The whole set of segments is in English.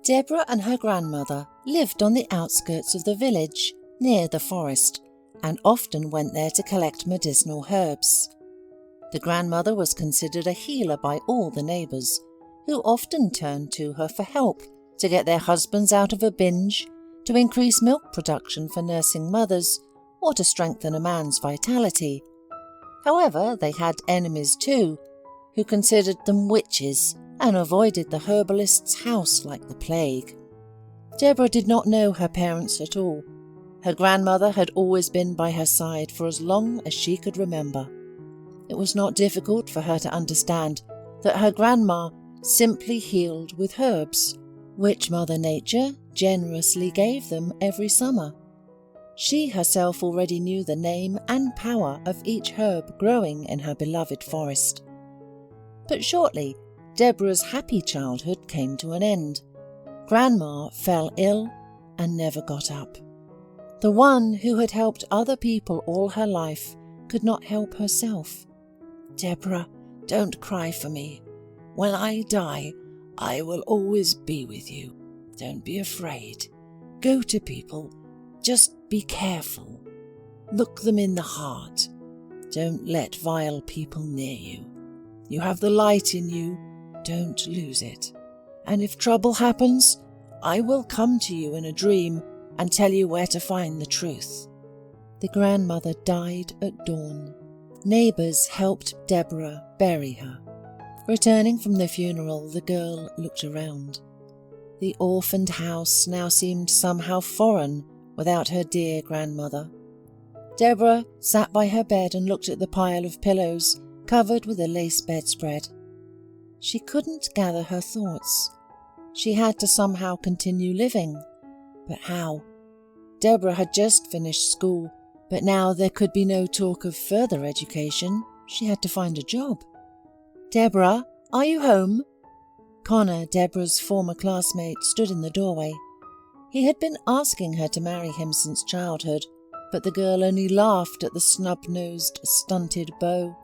Deborah and her grandmother lived on the outskirts of the village, near the forest, and often went there to collect medicinal herbs. The grandmother was considered a healer by all the neighbours, who often turned to her for help to get their husbands out of a binge, to increase milk production for nursing mothers, or to strengthen a man's vitality. However, they had enemies too, who considered them witches and avoided the herbalist's house like the plague. Deborah did not know her parents at all. Her grandmother had always been by her side for as long as she could remember. It was not difficult for her to understand that her grandma simply healed with herbs, which Mother Nature generously gave them every summer. She herself already knew the name and power of each herb growing in her beloved forest. But shortly, Deborah's happy childhood came to an end. Grandma fell ill and never got up. The one who had helped other people all her life could not help herself. "Deborah, don't cry for me. When I die, I will always be with you. Don't be afraid. Go to people. Just be careful. Look them in the heart. Don't let vile people near you. You have the light in you. Don't lose it. And if trouble happens, I will come to you in a dream and tell you where to find the truth." The grandmother died at dawn. Neighbours helped Deborah bury her. Returning from the funeral, the girl looked around. The orphaned house now seemed somehow foreign without her dear grandmother. Deborah sat by her bed and looked at the pile of pillows covered with a lace bedspread. She couldn't gather her thoughts. She had to somehow continue living. But how? Deborah had just finished school, but now there could be no talk of further education. She had to find a job. "Deborah, are you home?" Connor, Deborah's former classmate, stood in the doorway. He had been asking her to marry him since childhood, but the girl only laughed at the snub-nosed, stunted beau.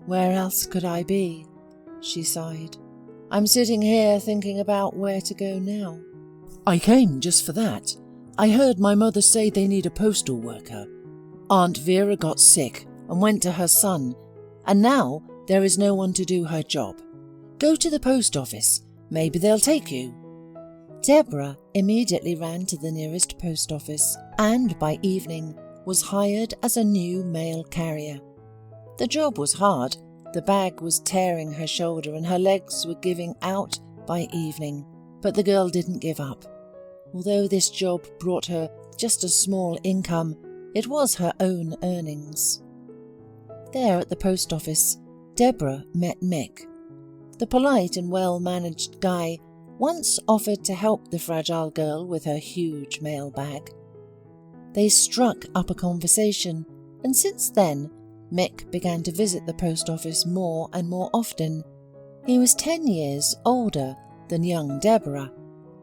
"Where else could I be?" she sighed. "I'm sitting here thinking about where to go now." "I came just for that. I heard my mother say they need a postal worker. Aunt Vera got sick and went to her son, and now there is no one to do her job. Go to the post office. Maybe they'll take you." Deborah immediately ran to the nearest post office and by evening was hired as a new mail carrier. The job was hard. The bag was tearing her shoulder and her legs were giving out by evening, but the girl didn't give up. Although this job brought her just a small income, it was her own earnings. There at the post office, Deborah met Mick. The polite and well-managed guy once offered to help the fragile girl with her huge mail bag. They struck up a conversation, and since then, Mick began to visit the post office more and more often. He was 10 years older than young Deborah,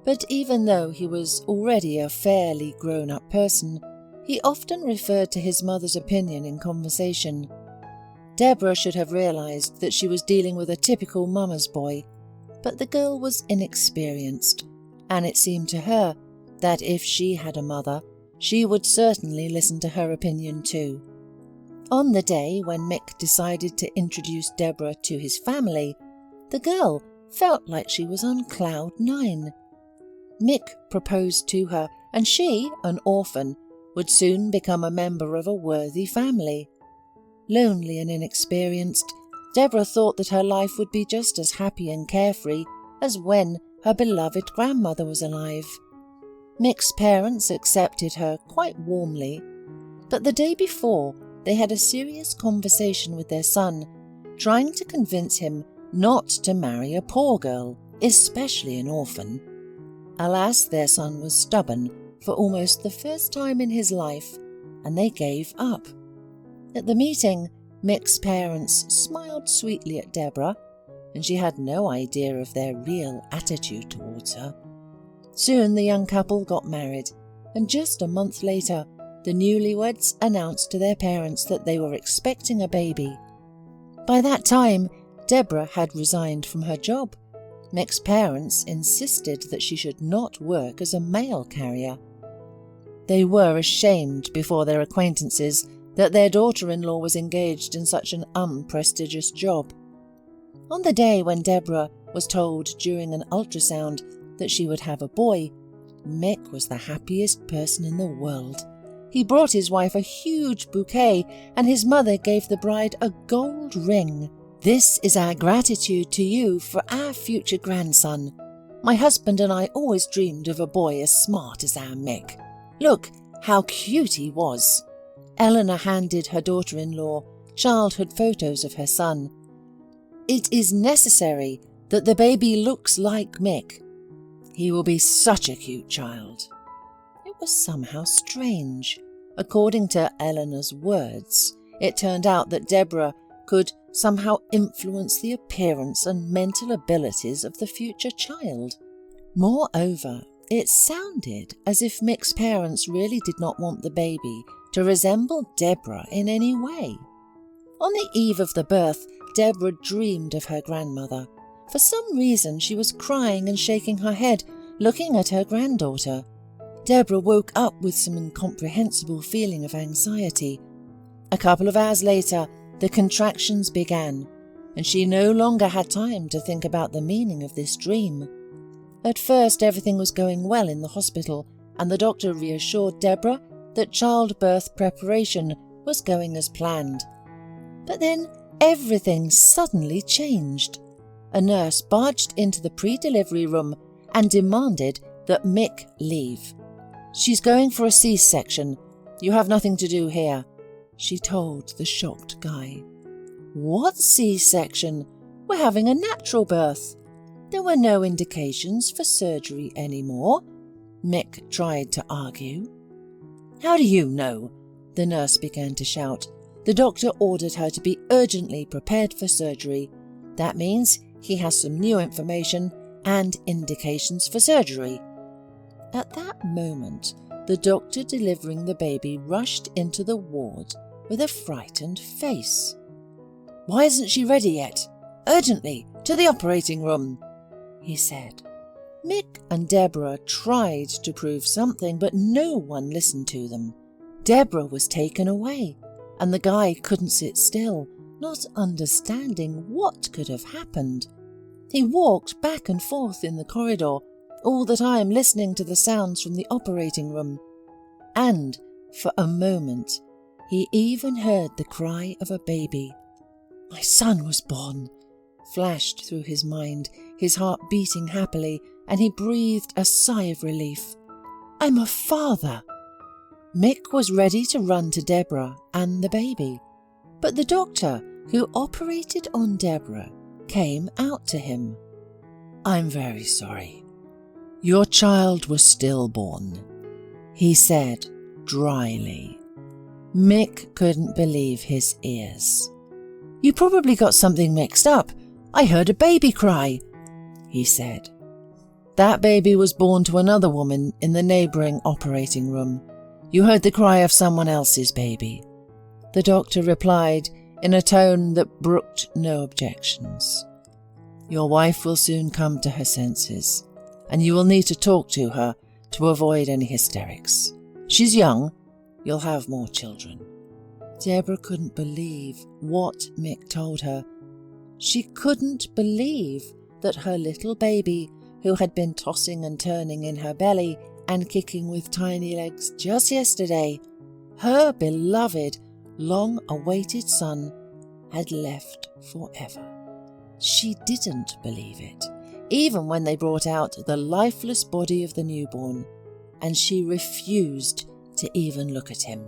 but even though he was already a fairly grown-up person, he often referred to his mother's opinion in conversation. Deborah should have realized that she was dealing with a typical mama's boy, but the girl was inexperienced, and it seemed to her that if she had a mother, she would certainly listen to her opinion too. On the day when Mick decided to introduce Deborah to his family, the girl felt like she was on cloud 9. Mick proposed to her, and she, an orphan, would soon become a member of a worthy family. Lonely and inexperienced, Deborah thought that her life would be just as happy and carefree as when her beloved grandmother was alive. Mick's parents accepted her quite warmly, but the day before they had a serious conversation with their son, trying to convince him not to marry a poor girl, especially an orphan. Alas, their son was stubborn for almost the first time in his life, and they gave up. At the meeting, Mick's parents smiled sweetly at Deborah, and she had no idea of their real attitude towards her. Soon the young couple got married, and just a month later, the newlyweds announced to their parents that they were expecting a baby. By that time, Deborah had resigned from her job. Mick's parents insisted that she should not work as a mail carrier. They were ashamed before their acquaintances that their daughter-in-law was engaged in such an unprestigious job. On the day when Deborah was told during an ultrasound that she would have a boy, Mick was the happiest person in the world. He brought his wife a huge bouquet, and his mother gave the bride a gold ring. "This is our gratitude to you for our future grandson. My husband and I always dreamed of a boy as smart as our Mick. Look how cute he was." Eleanor handed her daughter-in-law childhood photos of her son. "It is necessary that the baby looks like Mick. He will be such a cute child." It was somehow strange. According to Eleanor's words, it turned out that Deborah could somehow influence the appearance and mental abilities of the future child. Moreover, it sounded as if Mick's parents really did not want the baby to resemble Deborah in any way. On the eve of the birth, Deborah dreamed of her grandmother. For some reason, she was crying and shaking her head, looking at her granddaughter. Deborah woke up with some incomprehensible feeling of anxiety. A couple of hours later, the contractions began, and she no longer had time to think about the meaning of this dream. At first, everything was going well in the hospital, and the doctor reassured Deborah that childbirth preparation was going as planned. But then everything suddenly changed. A nurse barged into the pre-delivery room and demanded that Mick leave. "She's going for a C-section. You have nothing to do here," she told the shocked guy. "What C-section? We're having a natural birth." There were no indications for surgery anymore, Mick tried to argue. "How do you know?" the nurse began to shout. The doctor ordered her to be urgently prepared for surgery. That means he has some new information and indications for surgery. At that moment, the doctor delivering the baby rushed into the ward with a frightened face. "Why isn't she ready yet? Urgently, to the operating room," he said. Mick and Deborah tried to prove something, but no one listened to them. Deborah was taken away, and the guy couldn't sit still, not understanding what could have happened. He walked back and forth in the corridor, all the time listening to the sounds from the operating room. And, for a moment, he even heard the cry of a baby. "My son was born," flashed through his mind, his heart beating happily, and he breathed a sigh of relief. "I'm a father." Mick was ready to run to Deborah and the baby, but the doctor who operated on Deborah came out to him. "I'm very sorry. Your child was stillborn," he said dryly. Mick couldn't believe his ears. "You probably got something mixed up. I heard a baby cry," he said. "That baby was born to another woman in the neighbouring operating room. You heard the cry of someone else's baby," the doctor replied in a tone that brooked no objections. "Your wife will soon come to her senses, and you will need to talk to her to avoid any hysterics. She's young. You'll have more children." Deborah couldn't believe what Mick told her. She couldn't believe that her little baby, who had been tossing and turning in her belly and kicking with tiny legs just yesterday, her beloved, long-awaited son, had left forever. She didn't believe it, even when they brought out the lifeless body of the newborn, and she refused to even look at him.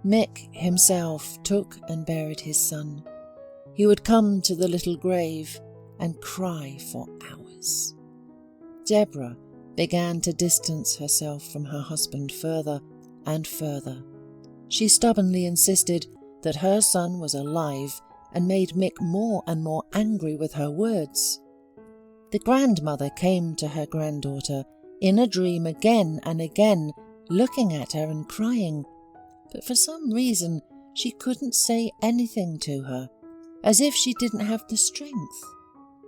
Mick himself took and buried his son. He would come to the little grave and cry for hours. Deborah began to distance herself from her husband further and further. She stubbornly insisted that her son was alive and made Mick more and more angry with her words. The grandmother came to her granddaughter in a dream again and again, looking at her and crying, but for some reason she couldn't say anything to her, as if she didn't have the strength.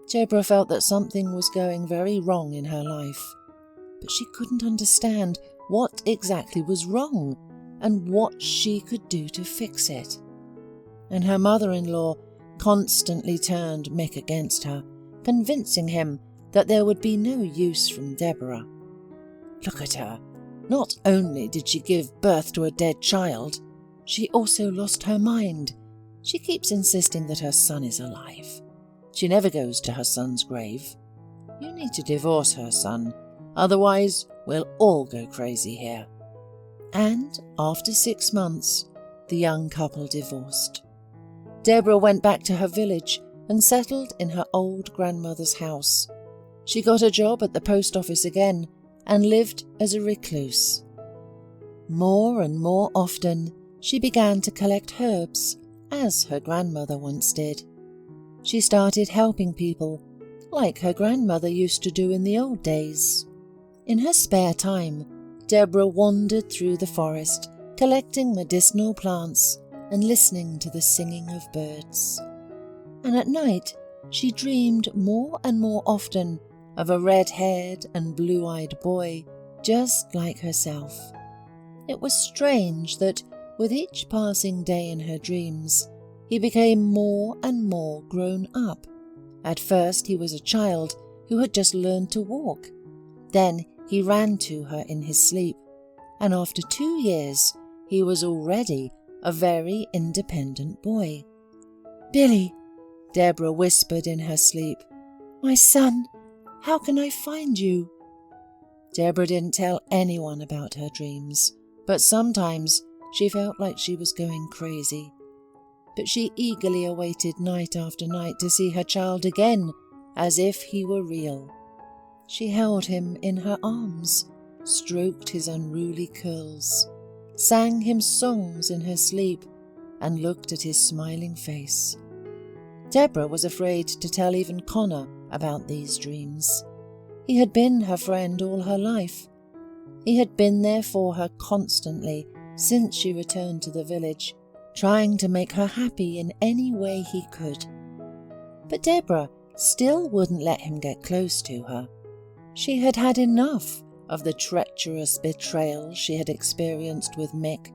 Deborah felt that something was going very wrong in her life, but she couldn't understand what exactly was wrong and what she could do to fix it. And her mother-in-law constantly turned Mick against her, convincing him that there would be no use from Deborah. Look at her. Not only did she give birth to a dead child, she also lost her mind. She keeps insisting that her son is alive. She never goes to her son's grave. You need to divorce her, son, otherwise we'll all go crazy here. And after 6 months, the young couple divorced. Deborah went back to her village and settled in her old grandmother's house. She got a job at the post office again and lived as a recluse. More and more often, she began to collect herbs, as her grandmother once did. She started helping people, like her grandmother used to do in the old days. In her spare time, Deborah wandered through the forest, collecting medicinal plants and listening to the singing of birds. And at night, she dreamed more and more often of a red-haired and blue-eyed boy, just like herself. It was strange that, with each passing day in her dreams, he became more and more grown up. At first he was a child who had just learned to walk. Then he ran to her in his sleep, and after 2 years he was already a very independent boy. "Billy," Deborah whispered in her sleep, "my son, how can I find you?" Deborah didn't tell anyone about her dreams, but sometimes she felt like she was going crazy. But she eagerly awaited night after night to see her child again, as if he were real. She held him in her arms, stroked his unruly curls, sang him songs in her sleep, and looked at his smiling face. Deborah was afraid to tell even Connor about these dreams. He had been her friend all her life. He had been there for her constantly since she returned to the village, trying to make her happy in any way he could. But Deborah still wouldn't let him get close to her. She had had enough of the treacherous betrayal she had experienced with Mick.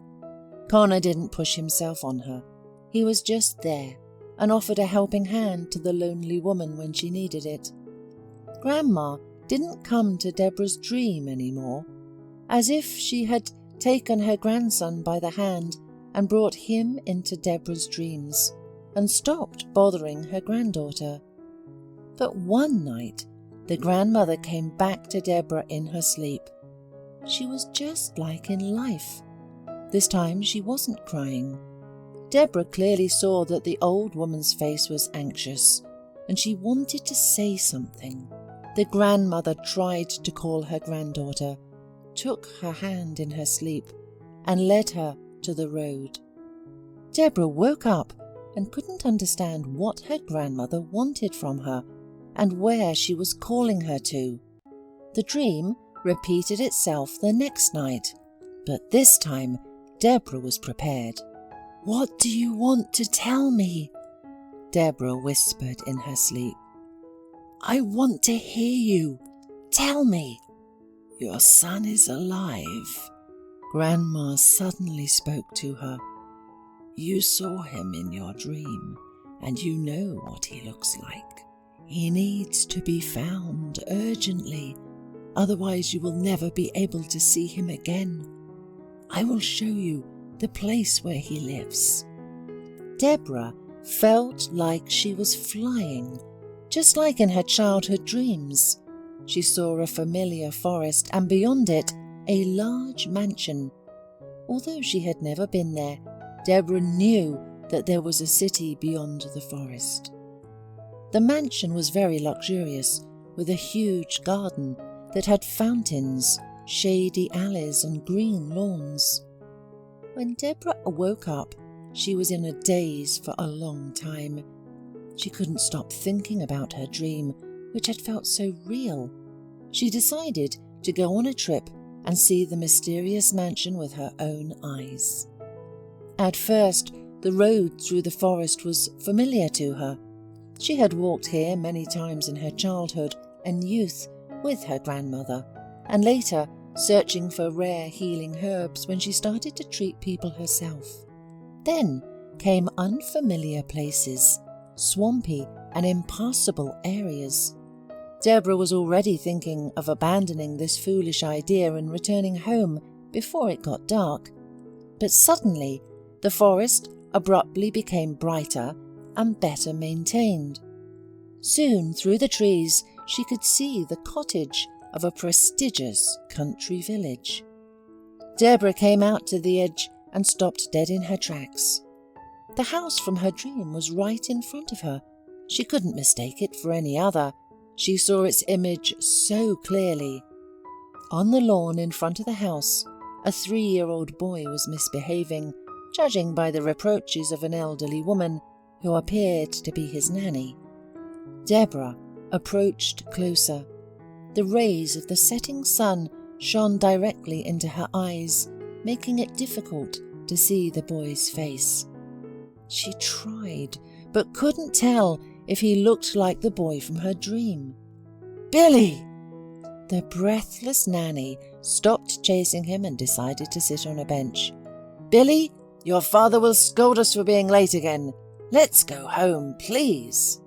Connor didn't push himself on her. He was just there and offered a helping hand to the lonely woman when she needed it. Grandma didn't come to Deborah's dream anymore, as if she had taken her grandson by the hand and brought him into Deborah's dreams and stopped bothering her granddaughter. But one night, the grandmother came back to Deborah in her sleep. She was just like in life. This time she wasn't crying. Deborah clearly saw that the old woman's face was anxious, and she wanted to say something. The grandmother tried to call her granddaughter, took her hand in her sleep, and led her to the road. Deborah woke up and couldn't understand what her grandmother wanted from her and where she was calling her to. The dream repeated itself the next night, but this time Deborah was prepared. "What do you want to tell me?" Deborah whispered in her sleep. "I want to hear you. Tell me." "Your son is alive," Grandma suddenly spoke to her. "You saw him in your dream, and you know what he looks like. He needs to be found urgently, otherwise you will never be able to see him again. I will show you the place where he lives." Deborah felt like she was flying, just like in her childhood dreams. She saw a familiar forest and beyond it a large mansion. Although she had never been there, Deborah knew that there was a city beyond the forest. The mansion was very luxurious, with a huge garden that had fountains, shady alleys and green lawns. When Deborah woke up, she was in a daze for a long time. She couldn't stop thinking about her dream, which had felt so real. She decided to go on a trip and see the mysterious mansion with her own eyes. At first, the road through the forest was familiar to her. She had walked here many times in her childhood and youth with her grandmother, and later searching for rare healing herbs when she started to treat people herself. Then came unfamiliar places, swampy and impassable areas. Deborah was already thinking of abandoning this foolish idea and returning home before it got dark. But suddenly, the forest abruptly became brighter and better maintained. Soon, through the trees, she could see the cottage of a prestigious country village. Deborah came out to the edge and stopped dead in her tracks. The house from her dream was right in front of her. She couldn't mistake it for any other. She saw its image so clearly. On the lawn in front of the house, a 3-year-old boy was misbehaving, judging by the reproaches of an elderly woman who appeared to be his nanny. Deborah approached closer. The rays of the setting sun shone directly into her eyes, making it difficult to see the boy's face. She tried, but couldn't tell if he looked like the boy from her dream. "Billy!" The breathless nanny stopped chasing him and decided to sit on a bench. "Billy, your father will scold us for being late again. Let's go home, please."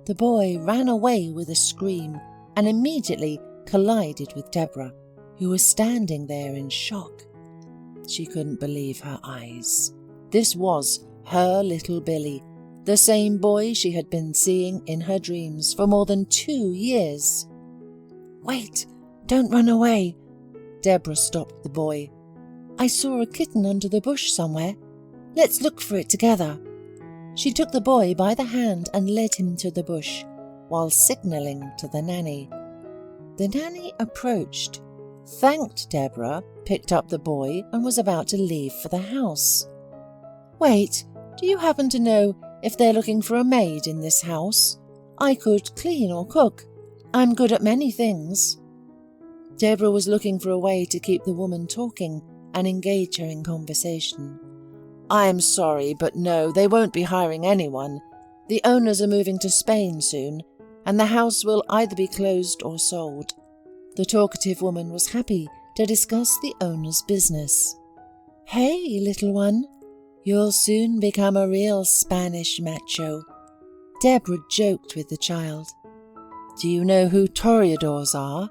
The boy ran away with a scream and immediately collided with Deborah, who was standing there in shock. She couldn't believe her eyes. This was her little Billy, the same boy she had been seeing in her dreams for more than 2 years. "Wait, don't run away." Deborah stopped the boy. "I saw a kitten under the bush somewhere. Let's look for it together." She took the boy by the hand and led him to the bush, while signalling to the nanny. The nanny approached, thanked Deborah, picked up the boy, and was about to leave for the house. "Wait, do you happen to know if they're looking for a maid in this house? I could clean or cook. I'm good at many things." Deborah was looking for a way to keep the woman talking and engage her in conversation. "I'm sorry, but no, they won't be hiring anyone. The owners are moving to Spain soon, and the house will either be closed or sold." The talkative woman was happy to discuss the owner's business. "Hey, little one, you'll soon become a real Spanish macho." Deborah joked with the child. "Do you know who toreadors are?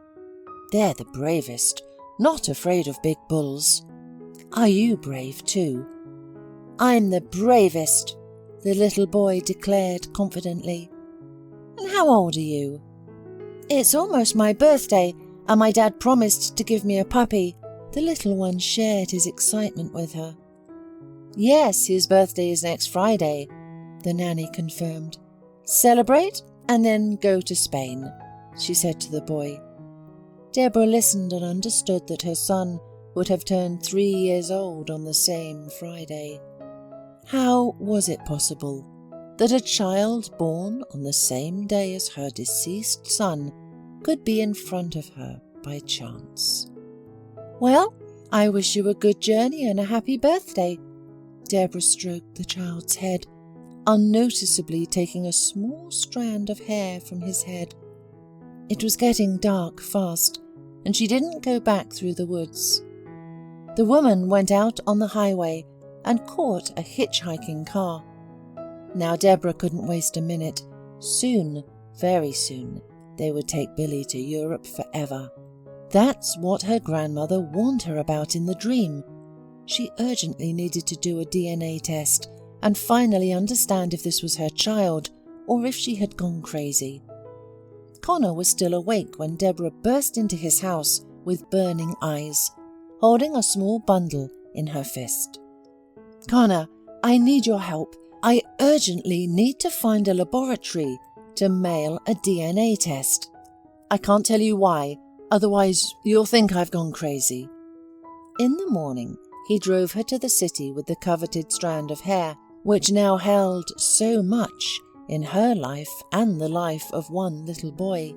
They're the bravest, not afraid of big bulls. Are you brave too?" "I'm the bravest," the little boy declared confidently. "And how old are you?" "It's almost my birthday, and my dad promised to give me a puppy." The little one shared his excitement with her. "Yes, his birthday is next Friday," the nanny confirmed. "Celebrate and then go to Spain," she said to the boy. Deborah listened and understood that her son would have turned 3 years old on the same Friday. How was it possible that a child born on the same day as her deceased son could be in front of her by chance? "Well, I wish you a good journey and a happy birthday." Deborah stroked the child's head, unnoticeably taking a small strand of hair from his head. It was getting dark fast, and she didn't go back through the woods. The woman went out on the highway and caught a hitchhiking car. Now Deborah couldn't waste a minute. Soon, very soon, they would take Billy to Europe forever. That's what her grandmother warned her about in the dream. She urgently needed to do a DNA test and finally understand if this was her child or if she had gone crazy. Connor was still awake when Deborah burst into his house with burning eyes, holding a small bundle in her fist. "Connor, I need your help. I urgently need to find a laboratory to mail a DNA test. I can't tell you why, otherwise you'll think I've gone crazy." In the morning, he drove her to the city with the coveted strand of hair, which now held so much in her life and the life of one little boy.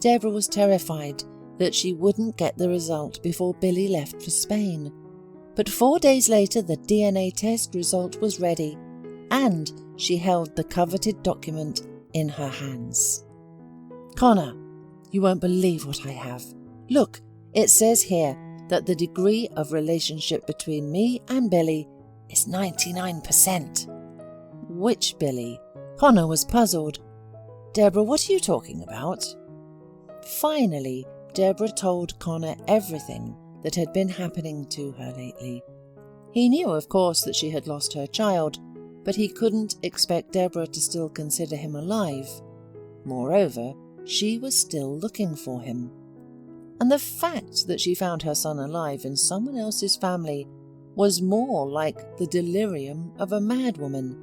Deborah was terrified that she wouldn't get the result before Billy left for Spain. But 4 days later the DNA test result was ready, and she held the coveted document in her hands. "Connor, you won't believe what I have. Look, it says here that the degree of relationship between me and Billy is 99%. "Which Billy?" Connor was puzzled. "Deborah, what are you talking about?" Finally, Deborah told Connor everything that had been happening to her lately. He knew, of course, that she had lost her child, but he couldn't expect Deborah to still consider him alive. Moreover, she was still looking for him. And the fact that she found her son alive in someone else's family was more like the delirium of a madwoman.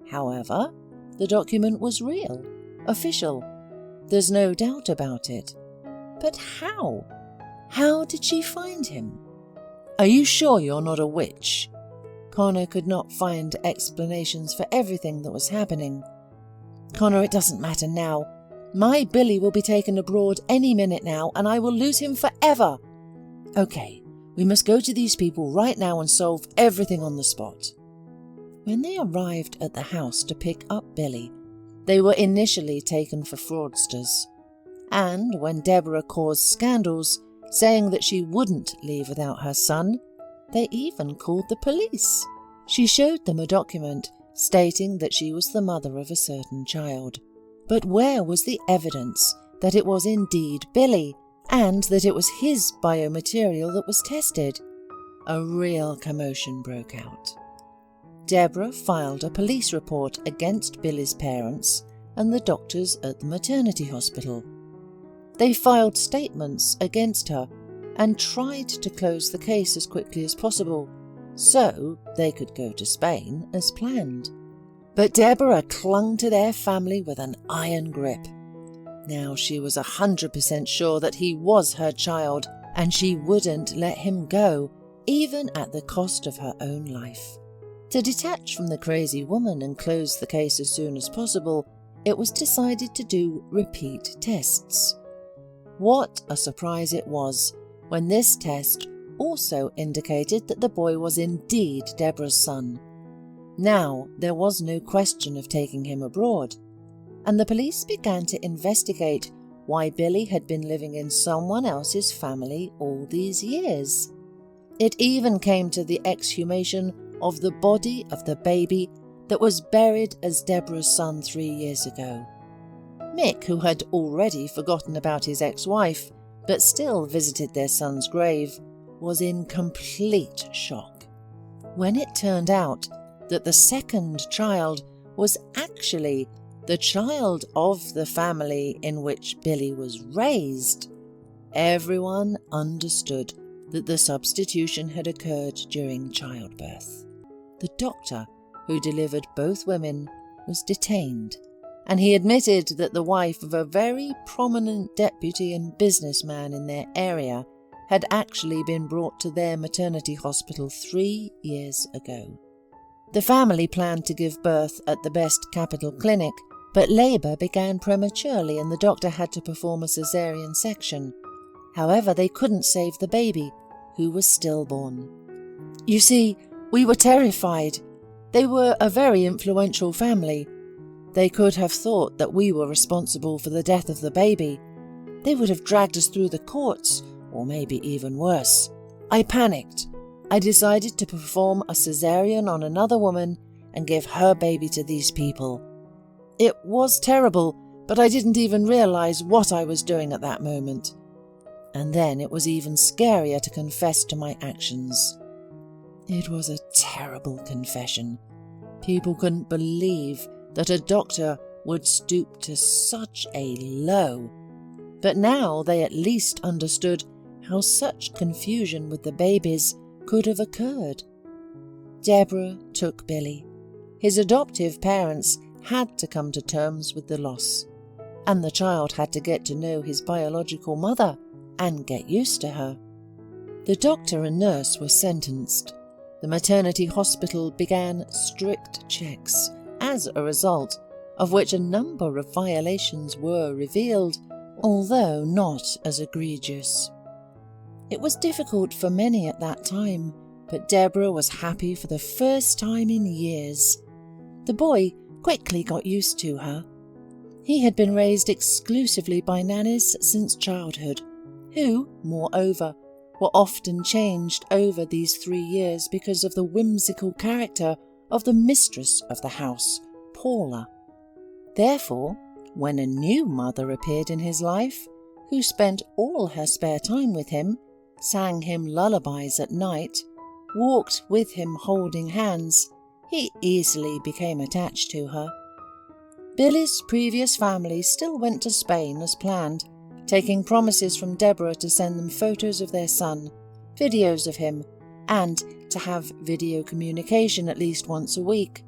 However, the document was real, official. There's no doubt about it. But how? How did she find him? "Are you sure you're not a witch?" Connor could not find explanations for everything that was happening. "Connor, it doesn't matter now. My Billy will be taken abroad any minute now, and I will lose him forever. Okay, we must go to these people right now and solve everything on the spot." When they arrived at the house to pick up Billy, they were initially taken for fraudsters. And when Deborah caused scandals, saying that she wouldn't leave without her son, they even called the police. She showed them a document stating that she was the mother of a certain child. But where was the evidence that it was indeed Billy, and that it was his biomaterial that was tested? A real commotion broke out. Deborah filed a police report against Billy's parents and the doctors at the maternity hospital. They filed statements against her and tried to close the case as quickly as possible, so they could go to Spain as planned. But Deborah clung to their family with an iron grip. Now she was 100% sure that he was her child, and she wouldn't let him go, even at the cost of her own life. To detach from the crazy woman and close the case as soon as possible, it was decided to do repeat tests. What a surprise it was when this test also indicated that the boy was indeed Deborah's son. Now there was no question of taking him abroad, and the police began to investigate why Billy had been living in someone else's family all these years. It even came to the exhumation of the body of the baby that was buried as Deborah's son 3 years ago. Mick, who had already forgotten about his ex-wife but still visited their son's grave, was in complete shock when it turned out that the second child was actually the child of the family in which Billy was raised. Everyone understood that the substitution had occurred during childbirth. The doctor who delivered both women was detained, and he admitted that the wife of a very prominent deputy and businessman in their area had actually been brought to their maternity hospital 3 years ago. The family planned to give birth at the best capital clinic, but labour began prematurely and the doctor had to perform a caesarean section. However, they couldn't save the baby, who was stillborn. "You see, we were terrified. They were a very influential family. They could have thought that we were responsible for the death of the baby. They would have dragged us through the courts, or maybe even worse. I panicked. I decided to perform a caesarean on another woman and give her baby to these people. It was terrible, but I didn't even realize what I was doing at that moment. And then it was even scarier to confess to my actions." It was a terrible confession. People couldn't believe that a doctor would stoop to such a low. But now they at least understood how such confusion with the babies could have occurred. Deborah took Billy. His adoptive parents had to come to terms with the loss, and the child had to get to know his biological mother and get used to her. The doctor and nurse were sentenced. The maternity hospital began strict checks, as a result of which a number of violations were revealed, although not as egregious. It was difficult for many at that time, but Deborah was happy for the first time in years. The boy quickly got used to her. He had been raised exclusively by nannies since childhood, who, moreover, were often changed over these 3 years because of the whimsical character of the mistress of the house, Paula. Therefore, when a new mother appeared in his life, who spent all her spare time with him, sang him lullabies at night, walked with him holding hands, he easily became attached to her. Billy's previous family still went to Spain as planned, taking promises from Deborah to send them photos of their son, videos of him, and to have video communication at least once a week.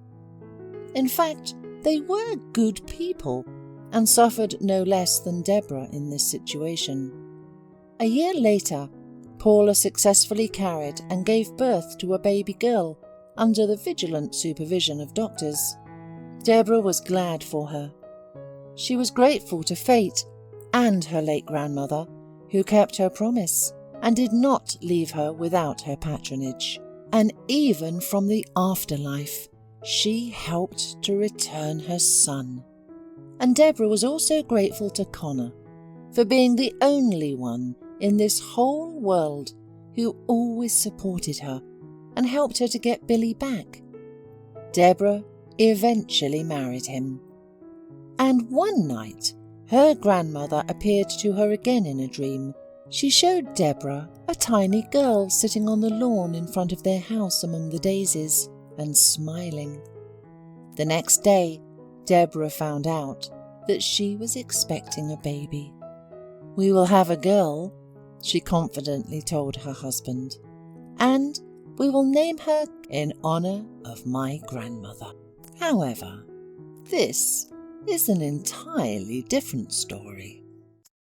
In fact, they were good people and suffered no less than Deborah in this situation. A year later, Paula successfully carried and gave birth to a baby girl under the vigilant supervision of doctors. Deborah was glad for her. She was grateful to fate and her late grandmother, who kept her promise and did not leave her without her patronage. And even from the afterlife, she helped to return her son. And Deborah was also grateful to Connor for being the only one in this whole world who always supported her and helped her to get Billy back. Deborah eventually married him. And one night, her grandmother appeared to her again in a dream. She showed Deborah a tiny girl sitting on the lawn in front of their house among the daisies and smiling. The next day, Deborah found out that she was expecting a baby. "We will have a girl," she confidently told her husband, "and we will name her in honor of my grandmother." However, this is an entirely different story.